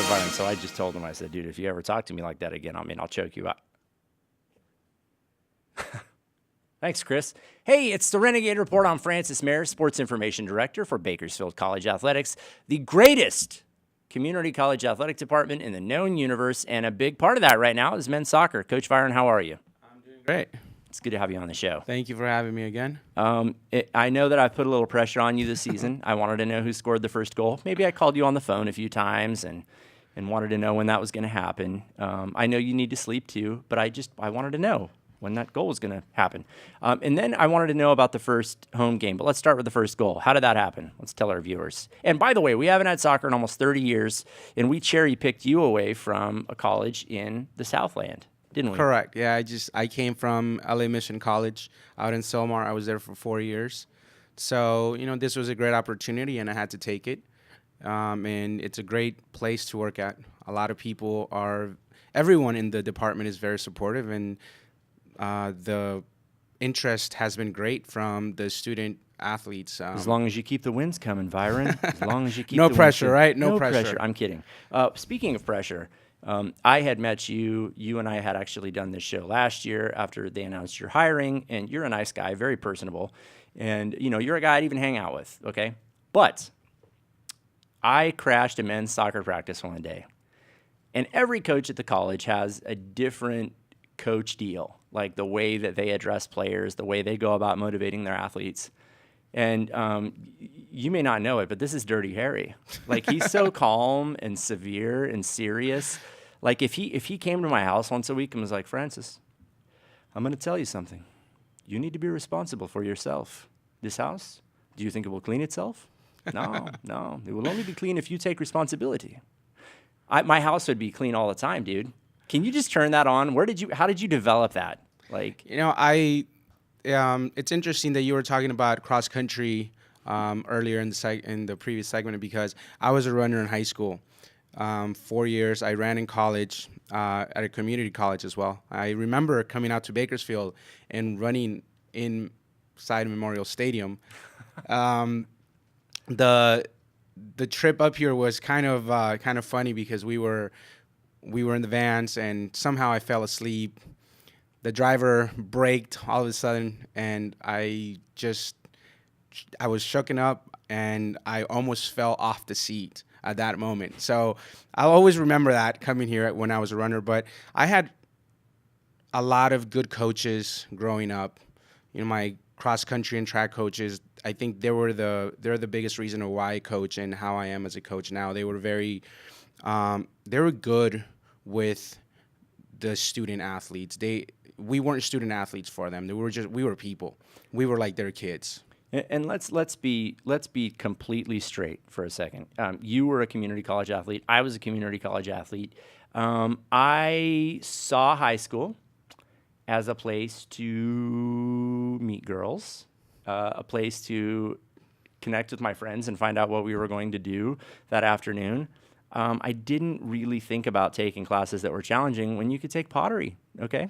Byron. So I just told him, I said, dude, if you ever talk to me like that again, I'll choke you out. Thanks, Chris. Hey, it's the Renegade Report. I'm Francis Mayer, Sports Information Director for Bakersfield College Athletics, the greatest community college athletic department in the known universe, and a big part of that right now is men's soccer. Coach Byron, how are you? I'm doing great. It's good to have you on the show. Thank you for having me again. I know that I've put a little pressure on you this season. I wanted to know who scored the first goal. Maybe I called you on the phone a few times and wanted to know when that was going to happen. I know you need to sleep too, but I wanted to know when that goal was going to happen. And then I wanted to know about the first home game. But let's start with the first goal. How did that happen? Let's tell our viewers. And by the way, we haven't had soccer in almost 30 years, and we cherry-picked you away from a college in the Southland, didn't we? Correct. Yeah, I came from LA Mission College out in Selmar. I was there for 4 years. So, this was a great opportunity, and I had to take it. And it's a great place to work at. A lot of people everyone in the department is very supportive, and the interest has been great from the student athletes. As long as you keep the wins coming, Byron. As long as you keep no the pressure, wins right? No pressure. I'm kidding. Speaking of pressure, I had met you. You and I had actually done this show last year after they announced your hiring, and you're a nice guy, very personable. And, you're a guy I'd even hang out with, okay? But I crashed a men's soccer practice one day, and every coach at the college has a different coach deal, like the way that they address players, the way they go about motivating their athletes. And you may not know it, but this is Dirty Harry. Like, he's so calm and severe and serious. Like, if he came to my house once a week and was like, Francis, I'm going to tell you something. You need to be responsible for yourself. This house, do you think it will clean itself? No. It will only be clean if you take responsibility. My house would be clean all the time, dude. Can you just turn that on? How did you develop that? Like, it's interesting that you were talking about cross country earlier in the previous segment, because I was a runner in high school. 4 years I ran in college at a community college as well. I remember coming out to Bakersfield and running inside Memorial Stadium. The trip up here was kind of funny because we were in the vans, and somehow I fell asleep. The driver braked all of a sudden, and I was shooken up, and I almost fell off the seat at that moment. So I'll always remember that coming here when I was a runner. But I had a lot of good coaches growing up. My cross country and track coaches, I think they're the biggest reason of why I coach and how I am as a coach now. They were they were good with the student athletes. We weren't student athletes for them. We were people. We were like their kids. And let's be completely straight for a second. You were a community college athlete. I was a community college athlete. I saw high school as a place to meet girls, a place to connect with my friends and find out what we were going to do that afternoon. I didn't really think about taking classes that were challenging when you could take pottery, okay?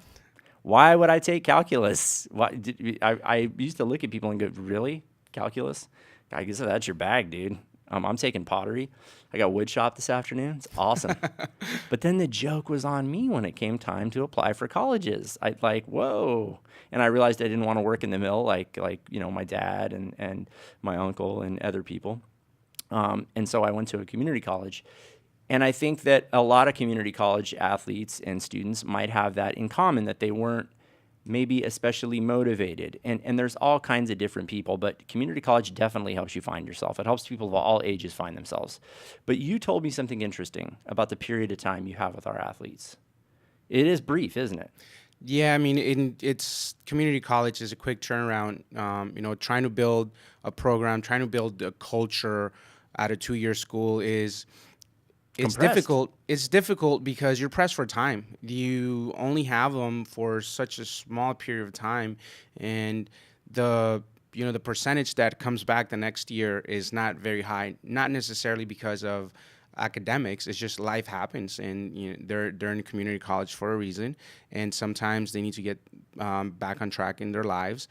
Why would I take calculus? I used to look at people and go, really? Calculus? I guess that's your bag, dude. I'm taking pottery. I got wood shop this afternoon. It's awesome. But then the joke was on me when it came time to apply for colleges. Whoa. And I realized I didn't want to work in the mill like my dad and my uncle and other people. And so I went to a community college. And I think that a lot of community college athletes and students might have that in common, that they weren't maybe especially motivated. And there's all kinds of different people, but community college definitely helps you find yourself. It helps people of all ages find themselves. But you told me something interesting about the period of time you have with our athletes. It is brief, isn't it? Yeah, I mean, it's community college is a quick turnaround. Trying to build a program, trying to build a culture at a 2-year school it's difficult. It's difficult because you're pressed for time. You only have them for such a small period of time, and the percentage that comes back the next year is not very high. Not necessarily because of academics. It's just life happens, and they're in community college for a reason, and sometimes they need to get back on track in their lives.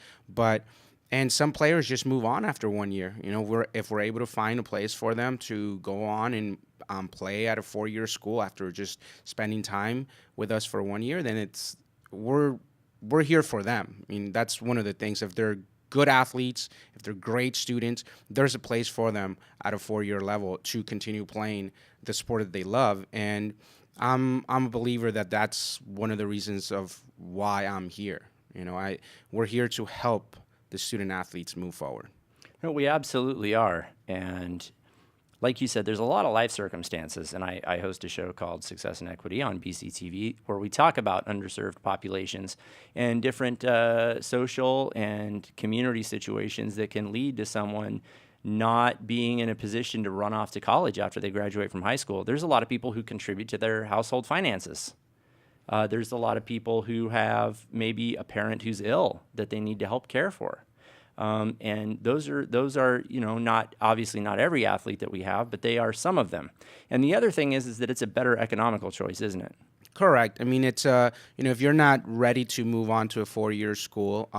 And some players just move on after 1 year. If we're able to find a place for them to go on and play at a 4-year school after just spending time with us for 1 year, then we're we're here for them. I mean, that's one of the things. If they're good athletes, if they're great students, there's a place for them at a 4-year level to continue playing the sport that they love. And I'm a believer that that's one of the reasons of why I'm here. We're here to help the student athletes move forward. No, we absolutely are. And like you said, there's a lot of life circumstances, and I host a show called Success and Equity on BCTV where we talk about underserved populations and different social and community situations that can lead to someone not being in a position to run off to college after they graduate from high school. There's a lot of people who contribute to their household finances. There's a lot of people who have maybe a parent who's ill that they need to help care for. And those are not obviously not every athlete that we have, but they are some of them. And the other thing is that it's a better economical choice, isn't it? Correct. I mean, it's if you're not ready to move on to a 4-year school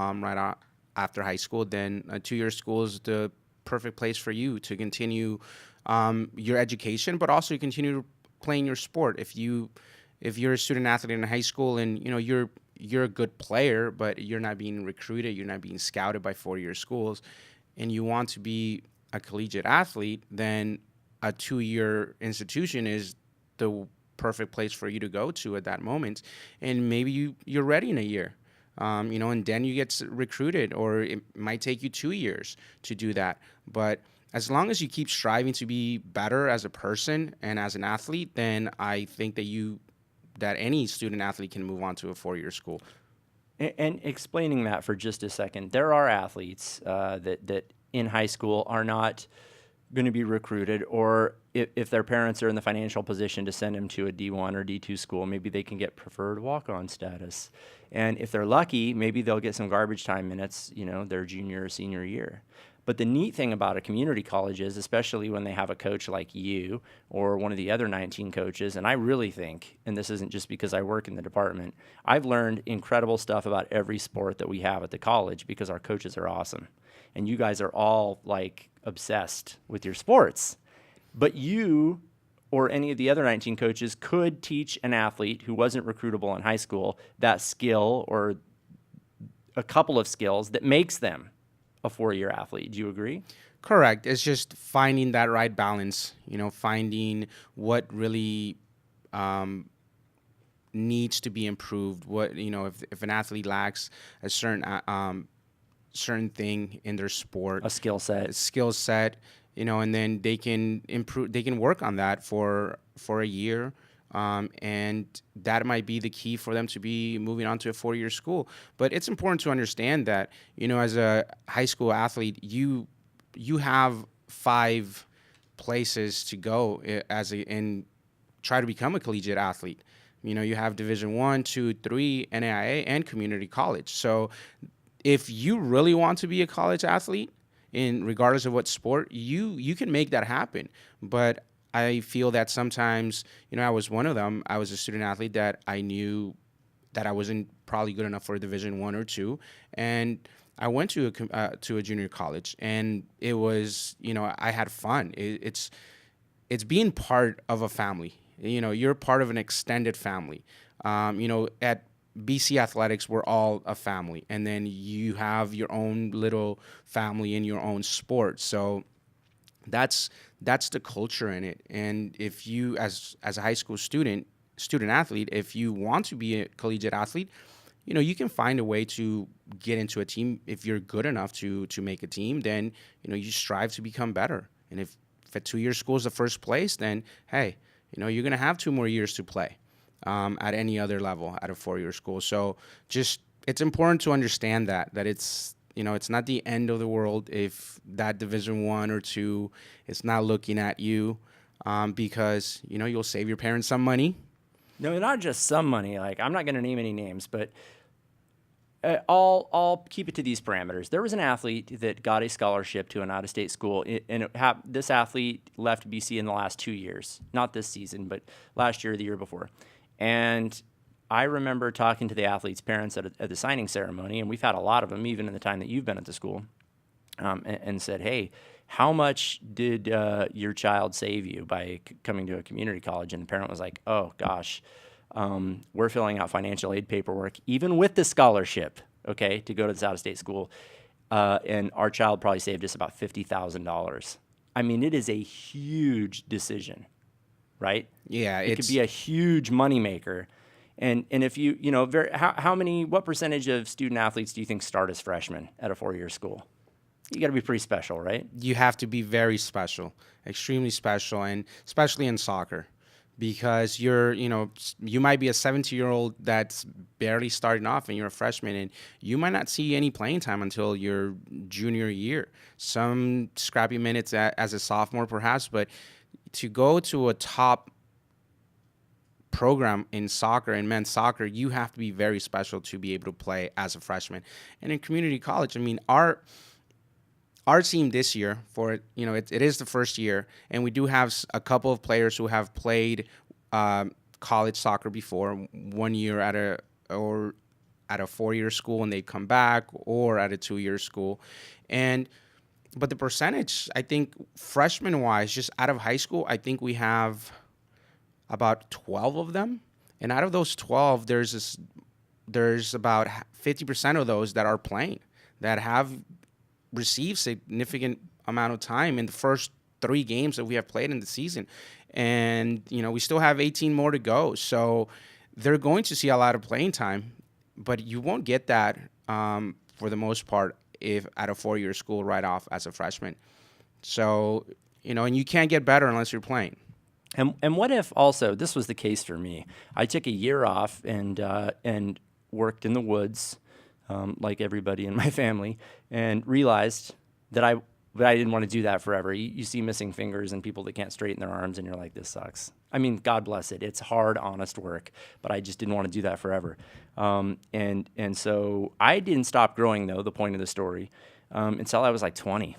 after high school, then a 2-year school is the perfect place for you to continue your education, but also continue playing your sport. If you're a student athlete in high school and you're a good player, but you're not being recruited, you're not being scouted by 4-year schools, and you want to be a collegiate athlete, then a 2-year institution is the perfect place for you to go to at that moment. And maybe you're ready in a year, and then you get recruited, or it might take you 2 years to do that. But as long as you keep striving to be better as a person and as an athlete, then I think that any student athlete can move on to a 4-year school. And explaining that for just a second, there are athletes that in high school are not going to be recruited, or if their parents are in the financial position to send them to a D1 or D2 school, maybe they can get preferred walk-on status. And if they're lucky, maybe they'll get some garbage time minutes, their junior or senior year. But the neat thing about a community college is, especially when they have a coach like you or one of the other 19 coaches, and I really think, and this isn't just because I work in the department, I've learned incredible stuff about every sport that we have at the college because our coaches are awesome. And you guys are all like obsessed with your sports. But you or any of the other 19 coaches could teach an athlete who wasn't recruitable in high school that skill or a couple of skills that makes them a 4-year athlete. Do you agree? Correct. It's just finding that right balance, finding what really needs to be improved. What, if an athlete lacks a certain thing in their sport, A skill set. And then they can improve, they can work on that for a year. And that might be the key for them to be moving on to a 4-year school. But it's important to understand that, as a high school athlete, you have 5 places to go and try to become a collegiate athlete. You have Division 1, 2, 3, NAIA, and community college. So if you really want to be a college athlete, regardless of what sport, you can make that happen. But I feel that sometimes, I was one of them. I was a student athlete that I knew that I wasn't probably good enough for a Division 1 or 2, and I went to a junior college, and it was, I had fun. It's being part of a family. You're part of an extended family. At BC Athletics, we're all a family, and then you have your own little family in your own sport. So that's the culture in it. And if you, as a high school student athlete, if you want to be a collegiate athlete, you can find a way to get into a team. If you're good enough to make a team, then you strive to become better. And if a 2-year school is the first place, then hey, you're gonna have 2 more years to play at any other level at a 4-year school. So it's important to understand that it's it's not the end of the world if that Division 1 or 2 is not looking at you, because you'll save your parents some money. No, not just some money. Like, I'm not going to name any names, but I'll keep it to these parameters. There was an athlete that got a scholarship to an out-of-state school, and this athlete left BC in the last 2 years. Not this season, but last year or the year before. And I remember talking to the athlete's parents at the signing ceremony, and we've had a lot of them, even in the time that you've been at the school. and said, hey, how much did your child save you by coming to a community college? And the parent was like, oh, gosh, we're filling out financial aid paperwork, even with the scholarship, okay, to go to this out-of-state school. And our child probably saved us about $50,000. I mean, it is a huge decision, right? Yeah, it could be a huge moneymaker. And if what percentage of student athletes do you think start as freshmen at a 4-year school? You got to be pretty special, right? You have to be very special, extremely special, and especially in soccer, because you might be a 17-year-old that's barely starting off and you're a freshman, and you might not see any playing time until your junior year. Some scrappy minutes as a sophomore, perhaps, but to go to a top program in soccer, in men's soccer, you have to be very special to be able to play as a freshman. And in community college, I mean, our team this year, it is the first year, and we do have a couple of players who have played college soccer before, 1 year at a 4-year school and they come back, or at a 2-year school. But the percentage, I think, freshman-wise, just out of high school, I think we have about 12 of them. And out of those 12, there's about 50% of those that are playing, that have received significant amount of time in the first 3 games that we have played in the season. And, we still have 18 more to go. So they're going to see a lot of playing time, but you won't get that for the most part if at a 4-year school right off as a freshman. So, and you can't get better unless you're playing. And what if also, this was the case for me, I took a year off and worked in the woods, like everybody in my family, and realized that I didn't want to do that forever. You see missing fingers and people that can't straighten their arms, and you're like, this sucks. I mean, God bless it. It's hard, honest work, but I just didn't want to do that forever. And so I didn't stop growing, though, the point of the story, until I was like 20.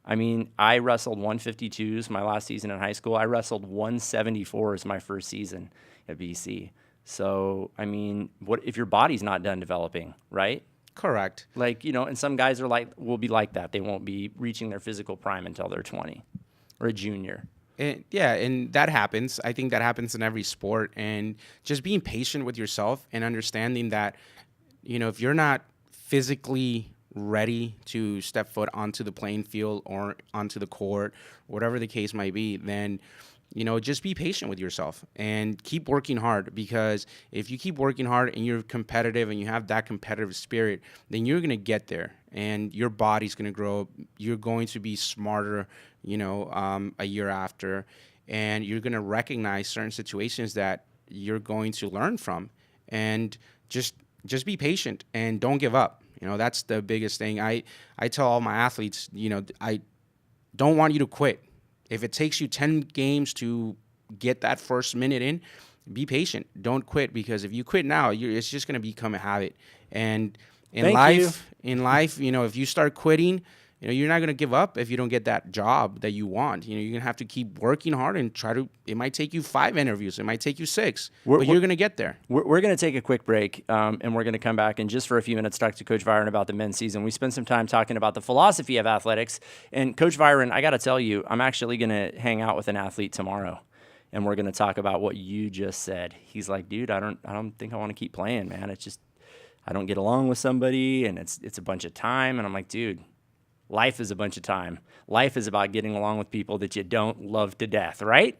I mean, I wrestled 152s my last season in high school. I wrestled 174s my first season at BC. So, I mean, what if your body's not done developing, right? Correct. Like, and some guys will be like that. They won't be reaching their physical prime until they're 20 or a junior. And that happens. I think that happens in every sport. And just being patient with yourself and understanding that, if you're not physically ready to step foot onto the playing field or onto the court, whatever the case might be, then just be patient with yourself and keep working hard, because if you keep working hard and you're competitive and you have that competitive spirit, then you're going to get there and your body's going to grow. You're going to be smarter, a year after, and you're going to recognize certain situations that you're going to learn from, and just be patient and don't give up. That's the biggest thing. I tell all my athletes, I don't want you to quit. If it takes you 10 games to get that first minute in, be patient. Don't quit, because if you quit now, it's just going to become a habit. And in life, if you start quitting, you're not going to give up if you don't get that job that you want. You're going to have to keep working hard and it might take you 5 interviews. It might take you 6, but you're going to get there. We're going to take a quick break, and we're going to come back and just for a few minutes talk to Coach Viren about the men's season. We spent some time talking about the philosophy of athletics. And Coach Viren, I got to tell you, I'm actually going to hang out with an athlete tomorrow, and we're going to talk about what you just said. He's like, dude, I don't think I want to keep playing, man. It's just I don't get along with somebody, and it's a bunch of time. And I'm like, dude, life is a bunch of time. Life is about getting along with people that you don't love to death, right?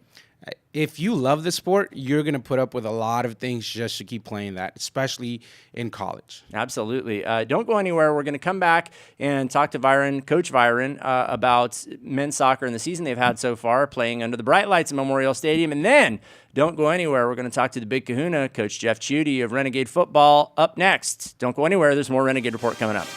If you love the sport, you're going to put up with a lot of things just to keep playing that, especially in college. Absolutely. Don't go anywhere. We're going to come back and talk to Coach Viren, about men's soccer and the season they've had so far, playing under the bright lights of Memorial Stadium. And then, don't go anywhere. We're going to talk to the big kahuna, Coach Jeff Chudy of Renegade Football, up next. Don't go anywhere. There's more Renegade Report coming up.